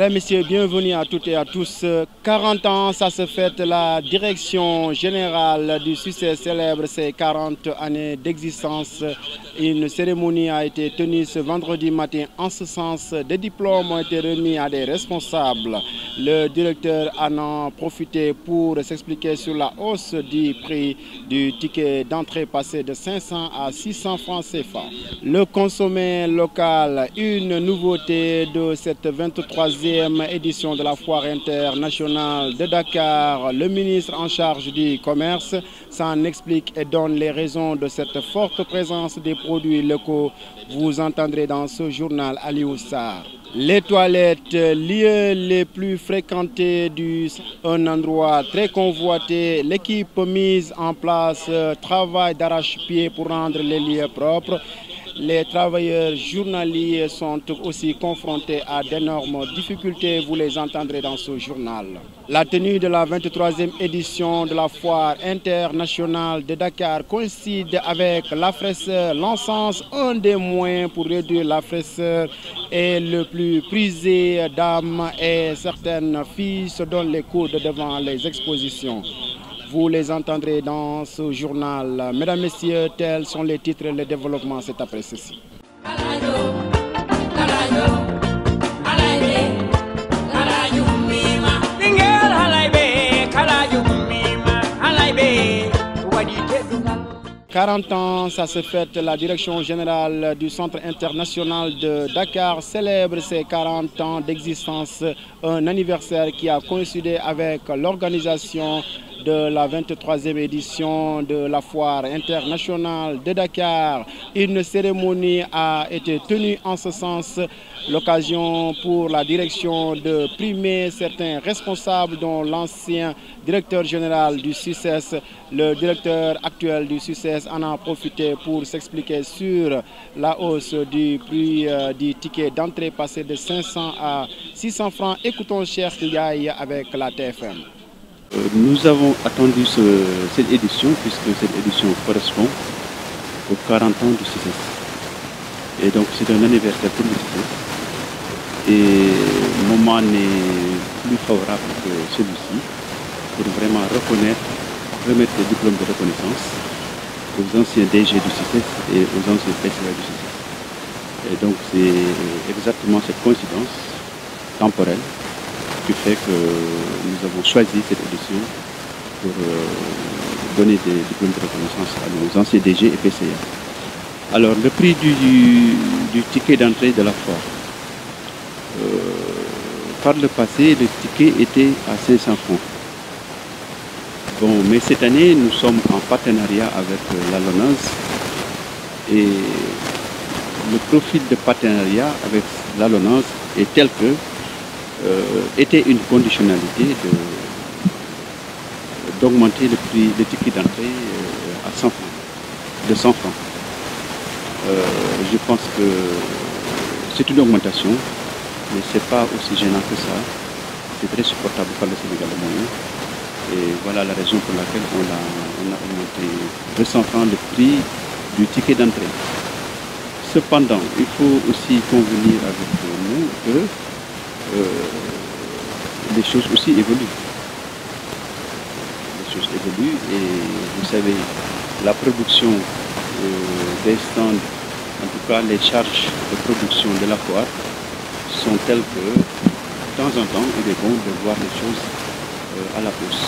Mesdames, Messieurs, bienvenue à toutes et à tous. 40 ans, ça se fête. La direction générale du SUCSES célèbre ses 40 années d'existence. Une cérémonie a été tenue ce vendredi matin. En ce sens, des diplômes ont été remis à des responsables. Le directeur en a profité pour s'expliquer sur la hausse du prix du ticket d'entrée passé de 500 à 600 francs CFA. Le consommé local, une nouveauté de cette 23e édition de la foire internationale de Dakar. Le ministre en charge du commerce s'en explique et donne les raisons de cette forte présence des produits locaux. Vous entendrez dans ce journal Aliou Sarr. Les toilettes, lieux les plus fréquentés un endroit très convoité. L'équipe mise en place travaille d'arrache-pied pour rendre les lieux propres. Les travailleurs journaliers sont aussi confrontés à d'énormes difficultés, vous les entendrez dans ce journal. La tenue de la 23e édition de la foire internationale de Dakar coïncide avec la fraîcheur. L'encens, un des moyens pour réduire la fraîcheur, est le plus prisé. Dames et certaines filles se donnent les coudes devant les expositions. Vous les entendrez dans ce journal. Mesdames, Messieurs, tels sont les titres et les développements, c'est après ceci. « 40 ans, ça se fête. La direction générale du Centre international de Dakar célèbre ses 40 ans d'existence. Un anniversaire qui a coïncidé avec l'organisation de la 23e édition de la foire internationale de Dakar. Une cérémonie a été tenue en ce sens. L'occasion pour la direction de primer certains responsables, dont l'ancien directeur général du SUCSES. Le directeur actuel du SUCSES en a profité pour s'expliquer sur la hausse du prix du ticket d'entrée passé de 500 à 600 francs. Écoutons Cheikh Ndiaye avec la TFM. Nous avons attendu cette édition puisque cette édition correspond aux 40 ans du SUCSES. Et donc c'est un anniversaire pour le SUCSES. Et le moment n'est plus favorable que celui-ci pour vraiment remettre les diplômes de reconnaissance aux anciens DG du SUCSES et aux anciens PCA du SUCSES. Et donc c'est exactement cette coïncidence temporelle qui fait que nous avons choisi cette édition pour donner des diplômes de reconnaissance à nos anciens DG et PCA. Alors le prix du ticket d'entrée de la foire. Par le passé, le ticket était à 500 francs. Bon, mais cette année, nous sommes en partenariat avec la LONASE et le profil de partenariat avec la LONASE est tel que était une conditionnalité d'augmenter le prix des tickets d'entrée à 100 francs, de 100 francs. Je pense que c'est une augmentation, mais ce n'est pas aussi gênant que ça. C'est très supportable par le Sénégal moyen. Et voilà la raison pour laquelle on a augmenté de 100 francs le prix du ticket d'entrée. Cependant, il faut aussi convenir avec nous que les choses aussi évoluent. Les choses évoluent et vous savez, la production des stands, en tout cas les charges de production de la foire, sont telles que de temps en temps, il est bon de voir les choses à la hausse.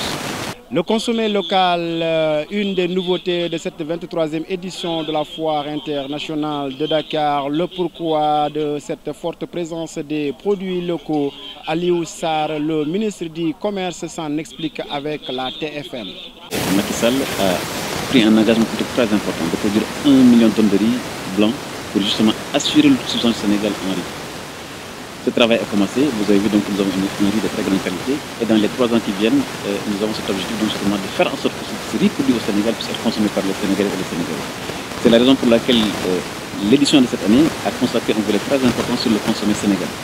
Le consommé local, une des nouveautés de cette 23e édition de la foire internationale de Dakar. Le pourquoi de cette forte présence des produits locaux. Aliou Sarr, le ministre du Commerce, s'en explique avec la TFM. Macky Sall a pris un engagement très important de produire 1 million de tonnes de riz blanc pour justement assurer l'autosuffisance du Sénégal en riz. Ce travail a commencé, vous avez vu donc que nous avons un riz de très grande qualité et dans les 3 ans qui viennent, nous avons cet objectif donc justement de faire en sorte que ce riz produit au Sénégal puisse être consommé par les Sénégalais et les Sénégalais. C'est la raison pour laquelle l'édition de cette année a consacré un volet très important sur le consommé sénégalais.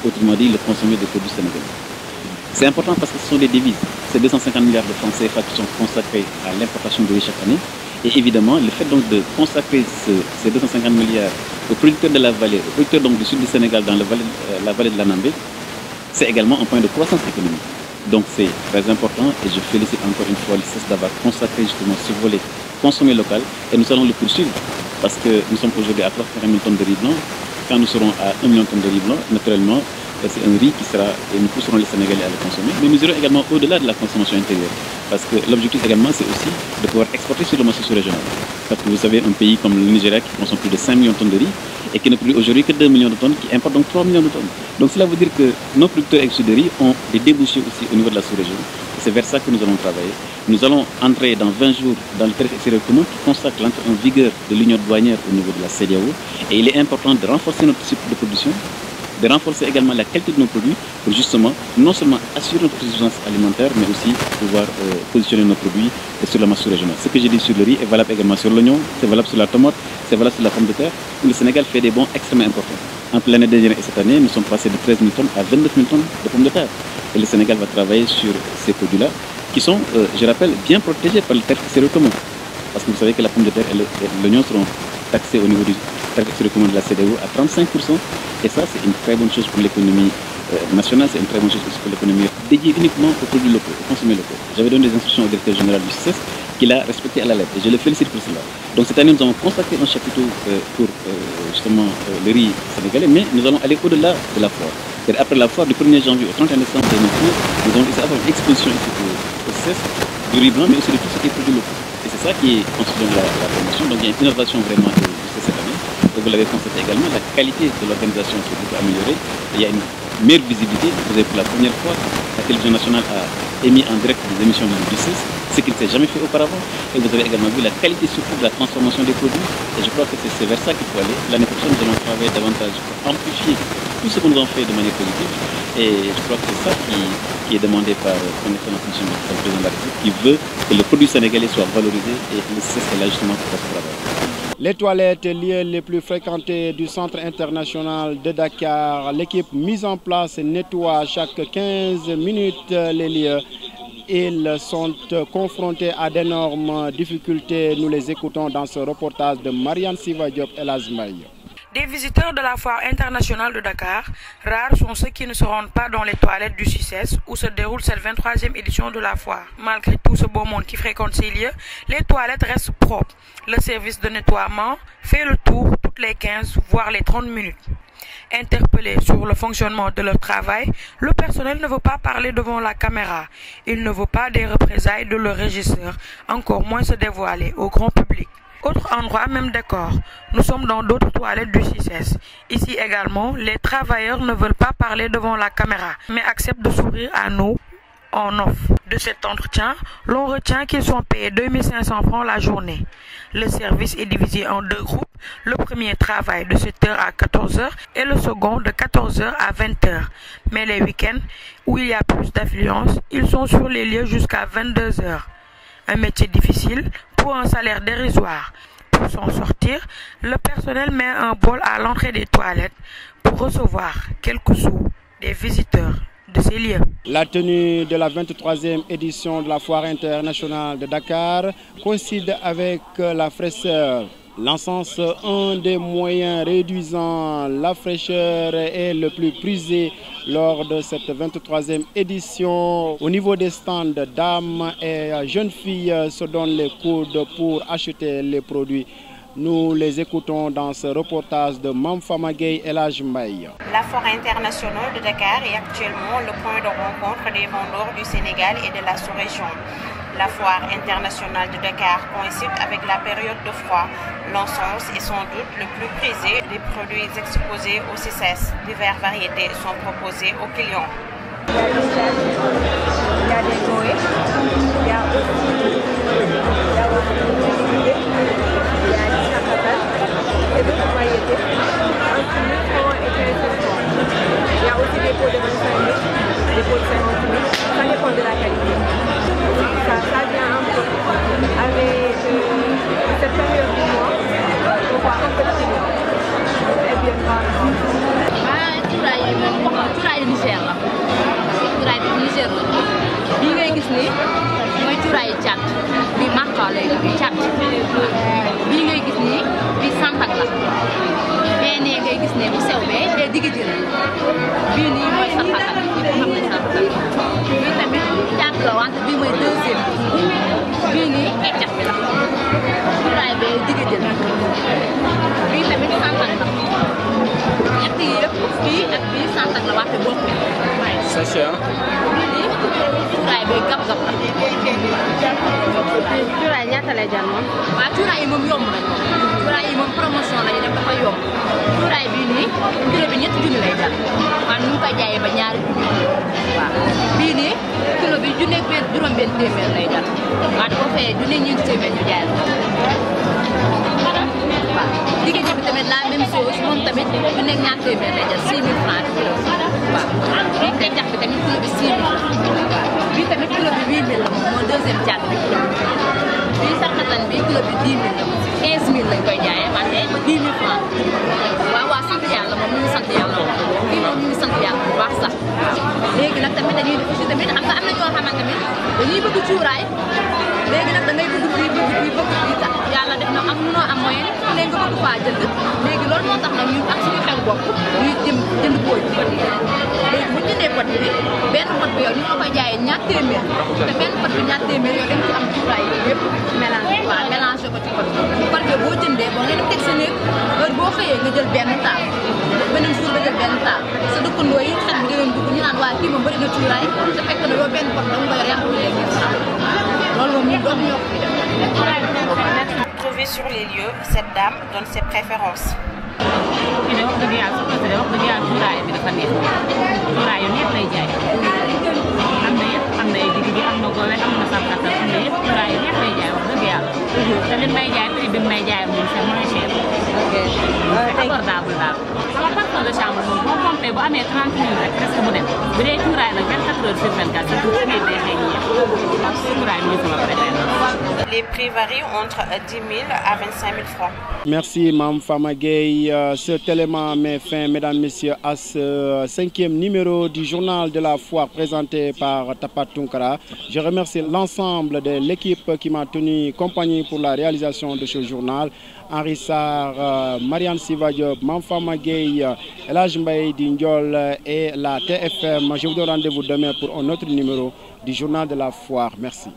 Autrement dit, le consommé des produits sénégalais. C'est important parce que ce sont des devises. C'est 250 milliards de francs CFA qui sont consacrés à l'importation de riz chaque année. Et évidemment, le fait donc de consacrer ces 250 milliards aux producteurs de la vallée, aux producteurs donc du sud du Sénégal dans la vallée de l'Anambé, c'est également un point de croissance économique. Donc c'est très important et je félicite encore une fois le CICES d'avoir consacré justement ce volet consommer local et nous allons le poursuivre parce que nous sommes aujourd'hui à 340 000 tonnes de riz blanc. Quand nous serons à 1 million de tonnes de riz blanc, naturellement, c'est un riz qui sera, et nous pousserons les Sénégalais à le consommer, mais nous irons également au-delà de la consommation intérieure. Parce que l'objectif également, c'est aussi de pouvoir exporter sur le marché sous-régional. Parce que vous savez, un pays comme le Nigeria qui consomme plus de 5 millions de tonnes de riz et qui ne produit aujourd'hui que 2 millions de tonnes, qui importe donc 3 millions de tonnes. Donc cela veut dire que nos producteurs de riz ont des débouchés aussi au niveau de la sous-région. C'est vers ça que nous allons travailler. Nous allons entrer dans 20 jours dans le tarif extérieur commun qui consacre l'entrée en vigueur de l'union douanière au niveau de la CEDEAO. Et il est important de renforcer notre cycle de production, de renforcer également la qualité de nos produits pour justement non seulement assurer notre suffisance alimentaire, mais aussi pouvoir positionner nos produits sur la masse sous-régionale. Ce que j'ai dit sur le riz est valable également sur l'oignon, c'est valable sur la tomate, c'est valable sur la pomme de terre, où le Sénégal fait des bons extrêmement importants. Entre l'année dernière et cette année, nous sommes passés de 13 000 tonnes à 29 000 tonnes de pommes de terre. Et le Sénégal va travailler sur ces produits-là, qui sont, je rappelle, bien protégés par le tarif extérieur commun. Parce que vous savez que la pomme de terre et l'oignon seront taxés au niveau du tarif extérieur commun de la CEDEAO à 35%. Et ça, c'est une très bonne chose pour l'économie nationale, c'est une très bonne chose aussi pour l'économie dédiée uniquement aux produits locaux, aux consommés locaux. J'avais donné des instructions au directeur général du CICES qu'il a respecté à la lettre et je le félicite pour cela. Donc cette année, nous avons consacré un chapiteau pour justement le riz sénégalais, mais nous allons aller au-delà de la foire. Après la foire du 1er janvier au 31 décembre 2012, nous allons essayer d'avoir une exposition ici au CICES du riz blanc, mais aussi de tout ce qui est produit local. Et c'est ça qui est constitué dans la promotion. Donc il y a une innovation vraiment du CICES cette année. Et vous l'avez constaté également, la qualité de l'organisation s'est beaucoup améliorée. Il y a une meilleure visibilité. Vous avez pour la première fois, la télévision nationale a émis en direct des émissions du CICES, ce qui ne s'est jamais fait auparavant. Et vous avez également vu la qualité surtout de la transformation des produits. Et je crois que c'est vers ça qu'il faut aller. L'année prochaine, nous allons travailler davantage pour amplifier tout ce que nous avons fait de manière positive. Et je crois que c'est ça qui est demandé par son excellence monsieur le président de la République, qui veut que le produit sénégalais soit valorisé et le CICES est là justement pour ce travail. Les toilettes, lieux les plus fréquentés du centre international de Dakar. L'équipe mise en place nettoie chaque 15 minutes les lieux. Ils sont confrontés à d'énormes difficultés. Nous les écoutons dans ce reportage de Marianne Siva Diop et Lazmaï. Des visiteurs de la foire internationale de Dakar, rares sont ceux qui ne se rendent pas dans les toilettes du CICES où se déroule cette 23e édition de la foire. Malgré tout ce beau monde qui fréquente ces lieux, les toilettes restent propres. Le service de nettoiement fait le tour toutes les 15 voire les 30 minutes. Interpellé sur le fonctionnement de leur travail, le personnel ne veut pas parler devant la caméra. Il ne veut pas des représailles de leur régisseur, encore moins se dévoiler au grand public. Autre endroit, même décor. Nous sommes dans d'autres toilettes du CICES. Ici également, les travailleurs ne veulent pas parler devant la caméra, mais acceptent de sourire à nous en off. De cet entretien, l'on retient qu'ils sont payés 2500 francs la journée. Le service est divisé en deux groupes. Le premier travaille de 7h à 14h et le second de 14h à 20h. Mais les week-ends, où il y a plus d'affluence, ils sont sur les lieux jusqu'à 22h. Un métier difficile pour un salaire dérisoire. Pour s'en sortir, le personnel met un bol à l'entrée des toilettes pour recevoir quelques sous des visiteurs de ces lieux. La tenue de la 23e édition de la Foire internationale de Dakar coïncide avec la fraîcheur. L'encens, un des moyens réduisant la fraîcheur, est le plus prisé lors de cette 23e édition. Au niveau des stands, dames et jeunes filles se donnent les coudes pour acheter les produits. Nous les écoutons dans ce reportage de Mamfama Gueye et Lajmaï. La Foire internationale de Dakar est actuellement le point de rencontre des vendeurs du Sénégal et de la sous-région. La Foire internationale de Dakar coïncide avec la période de froid. L'encens est sans doute le plus prisé des produits exposés au CICES. Diverses variétés sont proposées aux clients. Il y a des goés, il y a aussi et d'autres variétés. Il y a aussi des pots de 25 000, des pots de 50 000. Ça dépend de la qualité. Ça vient un peu avec cette période du mois. On voit un peu de clients. Et bien cuuraay Niger la. Cuuraay bi Niger la. Bii ngay gis nii mooy cuuraayu caat. Bii marka lay doon caat. Bii ngay gis nii bii santak la. Bee nee ngay gis ne bu sew bee digg ji la. Bii nii mooy santak. deuxième bii nii keccax bi la cuuraay bee jigéen la bii tamit santak la ñett yi yëpp bii ak bii santak la waxte bokku c'est cher. bii nii cuuraay bee gab-gab la cuuraay ñaata lay jar moom? waaw cuuraay yi moom yomb nañ cuuraay yi moom promotion la ñu def dafa yomb cuuraay bii nii kilo bi ñetti junni lay jar waaw ñu ngi koy jaayee ba ñaari junni waaw bii nii kilo bi junne ak juróom-benn téeméer lay jar waaw boo fayee junne ñeenti téeméer ñu jaay la waaw jigéen ñi bi tamit la même chose moom tamit junne ak ñaar téeméer lay jar 6000 francs kilo waaw bii kay jax bi tamit kilo bi 6000 waaw bii tamit kilo bi 8000 la moom moo deuxième caat bi kilo bi bii sarxatan bi kilo bi 10 000 la 15000 lañ koy jaayee wante ba 10 000 francs waaw waaw sant yàlla moom ñu ngi sant yàlla kii moom ñu ngi sant yàlla bu baax sax léegi nag tamit dañuy def aussi tamit xam nga am na ñoo xamante tamit dañuy bëgg cuuraay léegi nag da ngay bëgg fii bëgg fii tax yàlla def na am mënoo am moyen ne nga bëgg faa jënd léegi loolu moo tax nag ñun ak suñu xel bopp ñuy jënd koo ci pot yi léegi bu ñu jëndee pot bi benn pot bi yow ñu nga koy jaayee ñaar téeméer te benn pot bi ñaar téeméer yow dañ ci am cuuraay yi yëpp mélange waaw mélange ko ci pot bi pot bi boo jëndee boo ngeen teg sa néeg heure boo xëyee nga jël benn taal beneen jour nga jël benn taal sa dëkkandoo yi xet bi dangeen dugg ñu naan waa kii moom bëri na cuuraay te fekk na yow benn pot danga ko yor yàqu léegi loolu moom ñun doom ñoo ko fi def. Trouvée sur les lieux, cette dame donne ses préférences. kii de wax dëgg yàlla su ko defee wax dëgg yàlla cuuraay bi dafa neex cuuraay yu neex lay jaay am na yëpp am na ay digg bi am na gowe am na sarkata am na yëpp cuuraay yu neex lay jaay wax dëgg yàlla te li may jaay prix bi may jaay moom c'est moins cher abordable daal sama parfum de chambre moom boo compté bu amee 30 minutes rek presque mu dem bu dee cuuraay nag 24 heures sur 24 sa tuuti day xëy ñi yëpp cuuraay bi sama préférence. Les prix varient entre 10 000 à 25 000 francs. Merci Mme Fama Gueye. Cet élément met fin, mesdames, messieurs, à ce 5e numéro du journal de la foire présenté par Tapat Tunkara. Je remercie l'ensemble de l'équipe qui m'a tenu compagnie pour la réalisation de ce journal. Henri Sarr, Marianne Siva Diop, Mme Fama Gueye, Elhadj Mbaye Dindiol et la TFM. Je vous donne rendez-vous demain pour un autre numéro du journal de la foire. Merci.